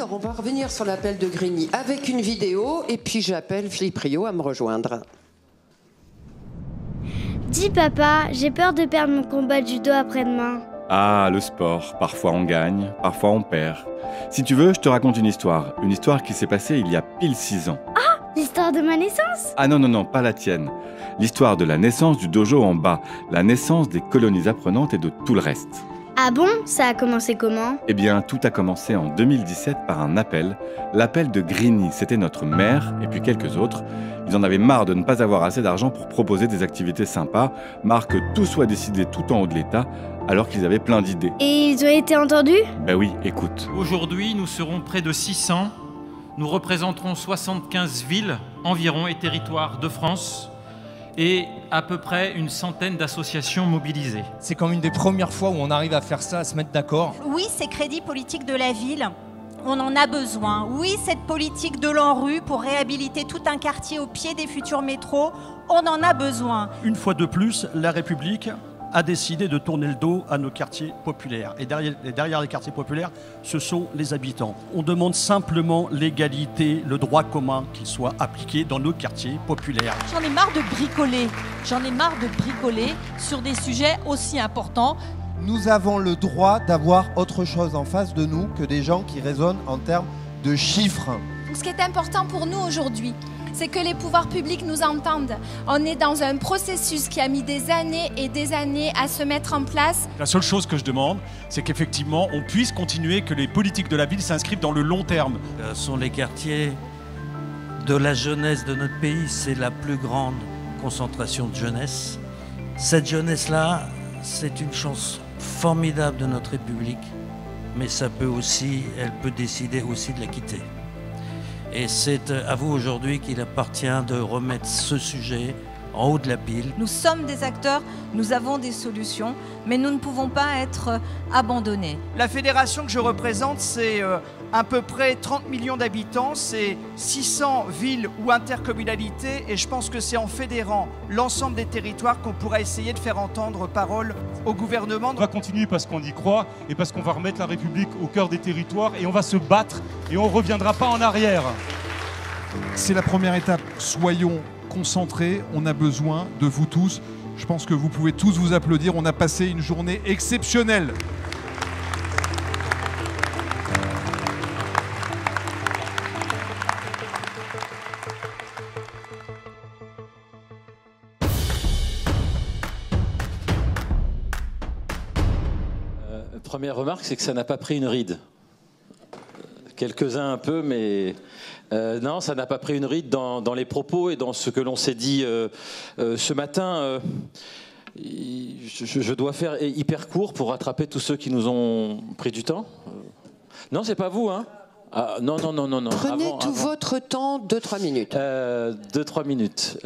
Alors, on va revenir sur l'appel de Grigny avec une vidéo et puis j'appelle Philippe Rio à me rejoindre. Dis papa, j'ai peur de perdre mon combat de judo après-demain. Ah, le sport. Parfois on gagne, parfois on perd. Si tu veux, je te raconte une histoire. Une histoire qui s'est passée il y a pile 6 ans. Ah, l'histoire de ma naissance? Ah non, pas la tienne. L'histoire de la naissance du dojo en bas. La naissance des colonies apprenantes et de tout le reste. Ah bon? Ça a commencé comment? Eh bien, tout a commencé en 2017 par un appel. L'appel de Grigny. C'était notre maire et puis quelques autres. Ils en avaient marre de ne pas avoir assez d'argent pour proposer des activités sympas. Marre que tout soit décidé tout en haut de l'État, alors qu'ils avaient plein d'idées. Et ils ont été entendus? Ben oui, écoute. Aujourd'hui, nous serons près de 600. Nous représenterons 75 villes environ et territoires de France et à peu près une centaine d'associations mobilisées. C'est comme une des premières fois où on arrive à faire ça, à se mettre d'accord. Oui, ces crédits politiques de la ville, on en a besoin. Oui, cette politique de l'ANRU pour réhabiliter tout un quartier au pied des futurs métros, on en a besoin. Une fois de plus, la République a décidé de tourner le dos à nos quartiers populaires. Et derrière les quartiers populaires, ce sont les habitants. On demande simplement l'égalité, le droit commun qu'il soit appliqué dans nos quartiers populaires. J'en ai marre de bricoler. J'en ai marre de bricoler sur des sujets aussi importants. Nous avons le droit d'avoir autre chose en face de nous que des gens qui raisonnent en termes de chiffres. Ce qui est important pour nous aujourd'hui, c'est que les pouvoirs publics nous entendent. On est dans un processus qui a mis des années et des années à se mettre en place. La seule chose que je demande, c'est qu'effectivement, on puisse continuer, que les politiques de la ville s'inscrivent dans le long terme. Ce sont les quartiers de la jeunesse de notre pays. C'est la plus grande concentration de jeunesse. Cette jeunesse-là, c'est une chance formidable de notre République, mais elle peut décider aussi de la quitter. Et c'est à vous aujourd'hui qu'il appartient de remettre ce sujet en haut de la pile. Nous sommes des acteurs, nous avons des solutions, mais nous ne pouvons pas être abandonnés. La fédération que je représente, c'est à peu près 30 millions d'habitants, c'est 600 villes ou intercommunalités, et je pense que c'est en fédérant l'ensemble des territoires qu'on pourra essayer de faire entendre parole au gouvernement. On va continuer parce qu'on y croit et parce qu'on va remettre la République au cœur des territoires et on va se battre et on ne reviendra pas en arrière. C'est la première étape, soyons concentrés, on a besoin de vous tous. Je pense que vous pouvez tous vous applaudir, on a passé une journée exceptionnelle. Première remarque, c'est que ça n'a pas pris une ride. Quelques-uns un peu, mais non, ça n'a pas pris une ride dans les propos et dans ce que l'on s'est dit ce matin. Je dois faire hyper court pour rattraper tous ceux qui nous ont pris du temps. Non, c'est pas vous, hein? Ah, non. Prenez tout votre temps, 2-3 minutes. 2-3 minutes.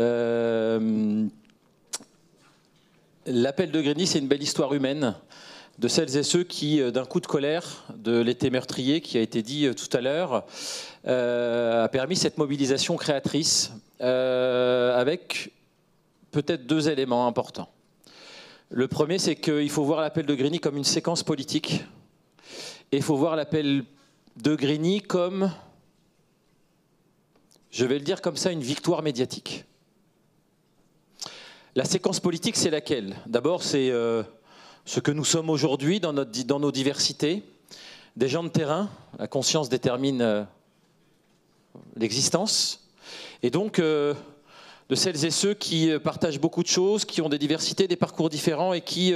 L'appel de Grigny, c'est une belle histoire humaine de celles et ceux qui, d'un coup de colère de l'été meurtrier, qui a été dit tout à l'heure, a permis cette mobilisation créatrice avec peut-être 2 éléments importants. Le premier, c'est qu'il faut voir l'appel de Grigny comme une séquence politique et il faut voir l'appel de Grigny comme, je vais le dire comme ça, une victoire médiatique. La séquence politique, c'est laquelle? D'abord, c'est ce que nous sommes aujourd'hui dans nos diversités, des gens de terrain, la conscience détermine l'existence, et donc de celles et ceux qui partagent beaucoup de choses, qui ont des diversités, des parcours différents et qui,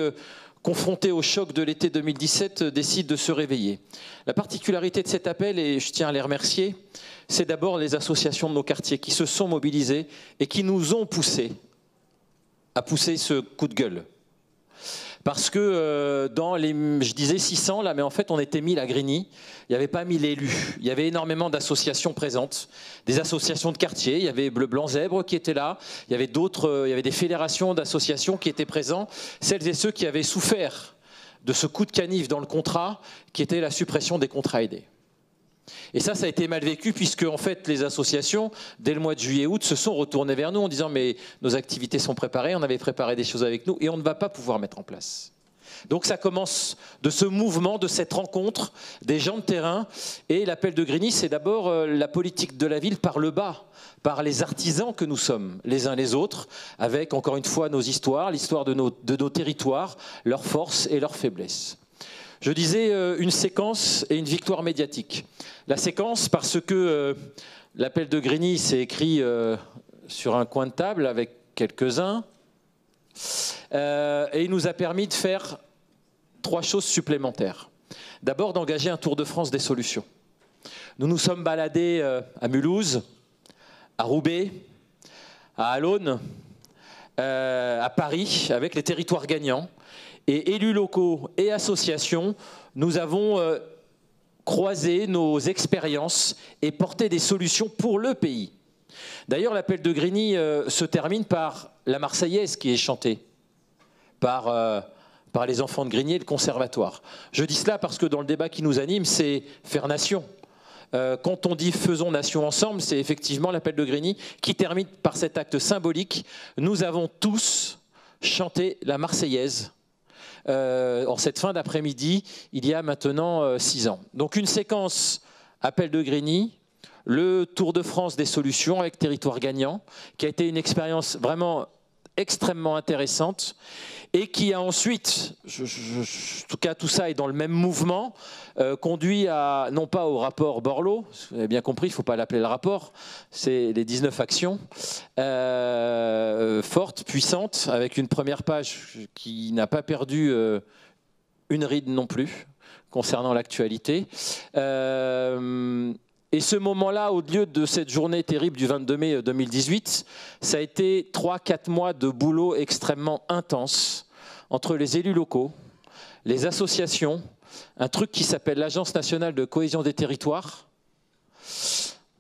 confrontés au choc de l'été 2017, décident de se réveiller. La particularité de cet appel, et je tiens à les remercier, c'est d'abord les associations de nos quartiers qui se sont mobilisées et qui nous ont poussés à pousser ce coup de gueule. Parce que dans les, je disais 600 là, mais en fait on était 1000 à Grigny, il n'y avait pas 1000 élus, il y avait énormément d'associations présentes, des associations de quartier, il y avait Bleu Blanc Zèbre qui était là, il y avait d'autres, il y avait des fédérations d'associations qui étaient présents, celles et ceux qui avaient souffert de ce coup de canif dans le contrat qui était la suppression des contrats aidés. Et ça a été mal vécu puisque en fait les associations, dès le mois de juillet-août, se sont retournées vers nous en disant mais nos activités sont préparées, on avait préparé des choses avec nous et on ne va pas pouvoir mettre en place. Donc ça commence de ce mouvement, de cette rencontre des gens de terrain. Et l'appel de Grigny, c'est d'abord la politique de la ville par le bas, par les artisans que nous sommes, les uns les autres, avec encore une fois nos histoires, l'histoire de nos territoires, leurs forces et leurs faiblesses. Je disais une séquence et une victoire médiatique. La séquence parce que l'appel de Grigny s'est écrit sur un coin de table avec quelques-uns et il nous a permis de faire 3 choses supplémentaires. D'abord, d'engager un Tour de France des solutions. Nous nous sommes baladés à Mulhouse, à Roubaix, à Allonne, à Paris, avec les territoires gagnants. Et élus locaux et associations, nous avons croisé nos expériences et porté des solutions pour le pays. D'ailleurs, l'appel de Grigny se termine par la Marseillaise qui est chantée par les enfants de Grigny et le conservatoire. Je dis cela parce que dans le débat qui nous anime, c'est faire nation. Quand on dit « faisons nation ensemble », c'est effectivement l'appel de Grigny qui termine par cet acte symbolique. Nous avons tous chanté la Marseillaise en cette fin d'après-midi, il y a maintenant 6 ans. Donc une séquence appel de Grigny, le Tour de France des solutions avec Territoire Gagnant, qui a été une expérience vraiment extrêmement intéressante et qui a ensuite, en tout cas tout ça est dans le même mouvement, conduit à, non pas au rapport Borloo, vous avez bien compris, il ne faut pas l'appeler le rapport, c'est les 19 actions fortes, puissantes, avec une première page qui n'a pas perdu une ride non plus concernant l'actualité. Et ce moment-là, au lieu de cette journée terrible du 22 mai 2018, ça a été 3-4 mois de boulot extrêmement intense entre les élus locaux, les associations, un truc qui s'appelle l'Agence nationale de cohésion des territoires,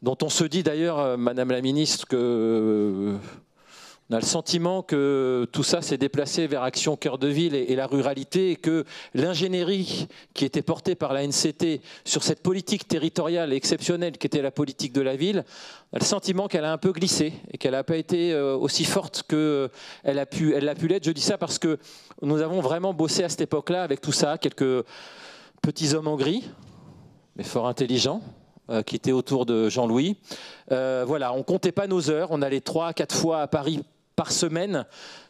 dont on se dit d'ailleurs, Madame la Ministre, que on a le sentiment que tout ça s'est déplacé vers Action Cœur de Ville et la ruralité, et que l'ingénierie qui était portée par la NCT sur cette politique territoriale exceptionnelle qui était la politique de la ville, on a le sentiment qu'elle a un peu glissé et qu'elle n'a pas été aussi forte qu'elle l'a pu l'être. Je dis ça parce que nous avons vraiment bossé à cette époque-là avec tout ça, quelques petits hommes en gris, mais fort intelligents, qui étaient autour de Jean-Louis. Voilà, on ne comptait pas nos heures, on allait 3-4 fois à Paris par semaine,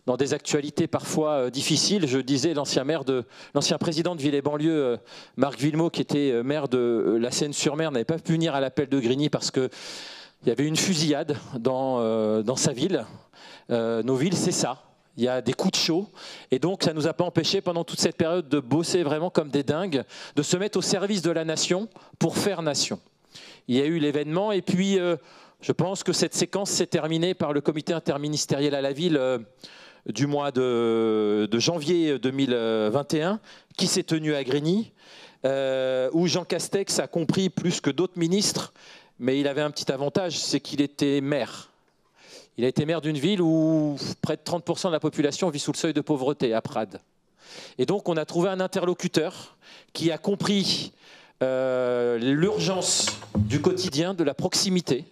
dans des actualités parfois difficiles. Je disais, l'ancien président de Ville et Banlieue, Marc Villemot, qui était maire de la Seine-sur-Mer, n'avait pas pu venir à l'appel de Grigny parce qu'il y avait une fusillade dans sa ville. Nos villes, c'est ça. Il y a des coups de chaud. Et donc, ça ne nous a pas empêché pendant toute cette période de bosser vraiment comme des dingues, de se mettre au service de la nation pour faire nation. Il y a eu l'événement et puis je pense que cette séquence s'est terminée par le comité interministériel à la ville du mois de janvier 2021 qui s'est tenu à Grigny, où Jean Castex a compris plus que d'autres ministres, mais il avait un petit avantage, c'est qu'il était maire. Il a été maire d'une ville où près de 30% de la population vit sous le seuil de pauvreté, à Prades. Et donc on a trouvé un interlocuteur qui a compris l'urgence du quotidien, de la proximité,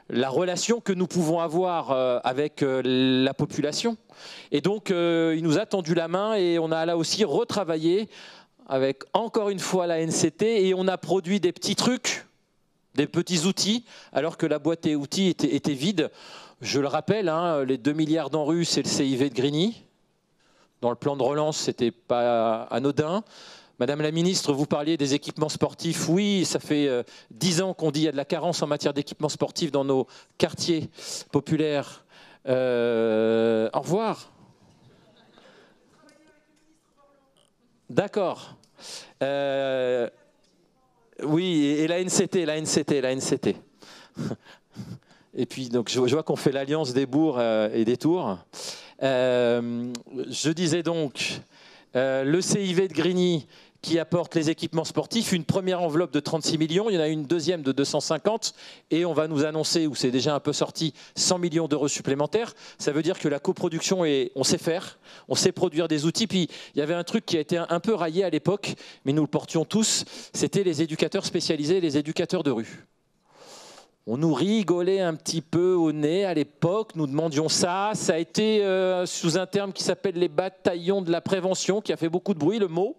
la relation que nous pouvons avoir avec la population. Et donc, il nous a tendu la main et on a là aussi retravaillé avec encore une fois la NCT et on a produit des petits trucs, des petits outils, alors que la boîte à outils était vide. Je le rappelle, hein, les 2 milliards d'ANRU, c'est le CIV de Grigny. Dans le plan de relance, ce n'était pas anodin. Madame la Ministre, vous parliez des équipements sportifs. Oui, ça fait 10 ans qu'on dit qu'il y a de la carence en matière d'équipements sportifs dans nos quartiers populaires. Au revoir. D'accord. Oui, et la NCT. Et puis, donc, je vois qu'on fait l'alliance des bourgs et des tours. Je disais donc, le CIV de Grigny qui apporte les équipements sportifs, une première enveloppe de 36 millions, il y en a une deuxième de 250, et on va nous annoncer, ou c'est déjà un peu sorti, 100 millions d'euros supplémentaires. Ça veut dire que la coproduction, on sait faire, on sait produire des outils. Puis il y avait un truc qui a été un peu raillé à l'époque, mais nous le portions tous, c'était les éducateurs spécialisés, les éducateurs de rue. On nous rigolait un petit peu au nez à l'époque, nous demandions ça. Ça a été sous un terme qui s'appelle les bataillons de la prévention, qui a fait beaucoup de bruit, le mot.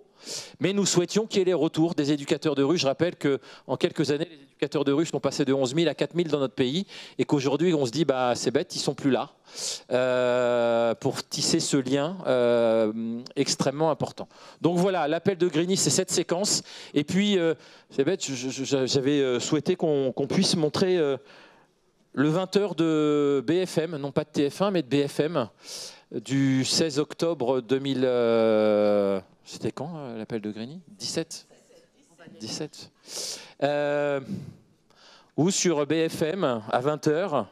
Mais nous souhaitions qu'il y ait les retours des éducateurs de rue. Je rappelle qu'en quelques années, les éducateurs de rue sont passés de 11 000 à 4 000 dans notre pays. Et qu'aujourd'hui, on se dit, bah, c'est bête, ils ne sont plus là pour tisser ce lien extrêmement important. Donc voilà, l'appel de Grigny, c'est cette séquence. Et puis, c'est bête, j'avais souhaité qu'on puisse montrer le 20h de BFM, non pas de TF1, mais de BFM, du 16 octobre 2000... C'était quand l'appel de Grigny? 17 Ou sur BFM, à 20h,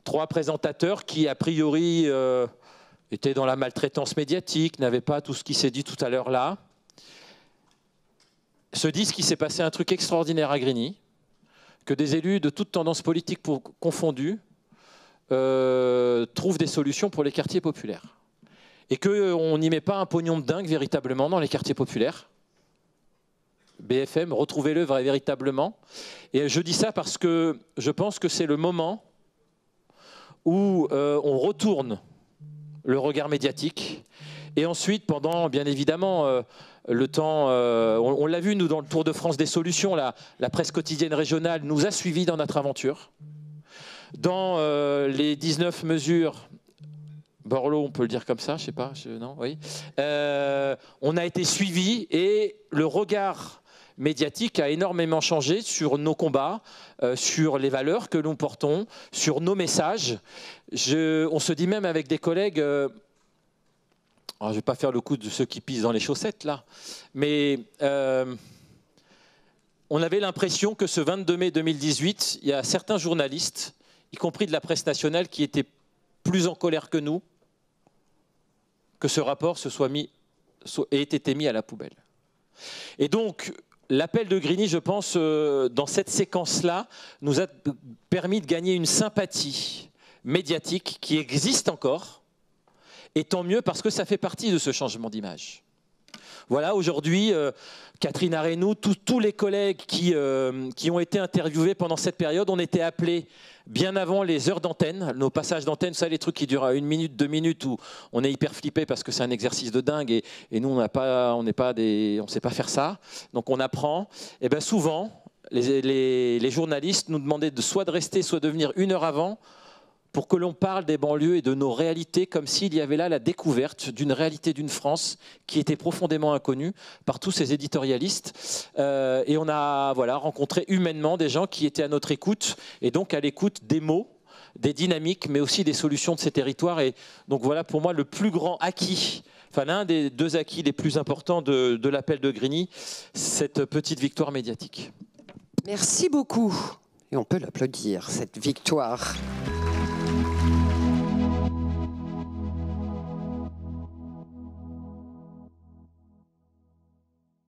3 présentateurs qui, a priori, étaient dans la maltraitance médiatique, n'avaient pas tout ce qui s'est dit tout à l'heure là, se disent qu'il s'est passé un truc extraordinaire à Grigny, que des élus de toutes tendances politiques confondues trouvent des solutions pour les quartiers populaires. Et qu'on n'y met pas un pognon de dingue véritablement dans les quartiers populaires. BFM, retrouvez-le véritablement. Et je dis ça parce que je pense que c'est le moment où on retourne le regard médiatique. Et ensuite, pendant, bien évidemment, le temps... on l'a vu, nous, dans le Tour de France des solutions, la presse quotidienne régionale nous a suivis dans notre aventure. Dans les 19 mesures... Borloo, on peut le dire comme ça, je sais pas, non, oui. On a été suivis et le regard médiatique a énormément changé sur nos combats, sur les valeurs que nous portons, sur nos messages. On se dit même avec des collègues, alors je ne vais pas faire le coup de ceux qui pissent dans les chaussettes là, mais on avait l'impression que ce 22 mai 2018, il y a certains journalistes, y compris de la presse nationale, qui étaient plus en colère que nous, que ce rapport ait été mis à la poubelle. Et donc, l'appel de Grigny, je pense, dans cette séquence-là, nous a permis de gagner une sympathie médiatique qui existe encore, et tant mieux parce que ça fait partie de ce changement d'image. Voilà, aujourd'hui, Catherine Arenou, tous les collègues qui ont été interviewés pendant cette période, on était appelés bien avant les heures d'antenne, nos passages d'antenne, ça les trucs qui durent 1 minute, 2 minutes, où on est hyper flippé parce que c'est un exercice de dingue et nous on ne sait pas faire ça, donc on apprend. Et bien souvent, les journalistes nous demandaient soit de rester, soit de venir 1 heure avant, pour que l'on parle des banlieues et de nos réalités comme s'il y avait là la découverte d'une réalité d'une France qui était profondément inconnue par tous ces éditorialistes. Et on a rencontré humainement des gens qui étaient à notre écoute et donc à l'écoute des mots, des dynamiques, mais aussi des solutions de ces territoires. Et donc voilà pour moi le plus grand acquis, enfin l'un des 2 acquis les plus importants de l'appel de Grigny, cette petite victoire médiatique. Merci beaucoup. Et on peut l'applaudir, cette victoire.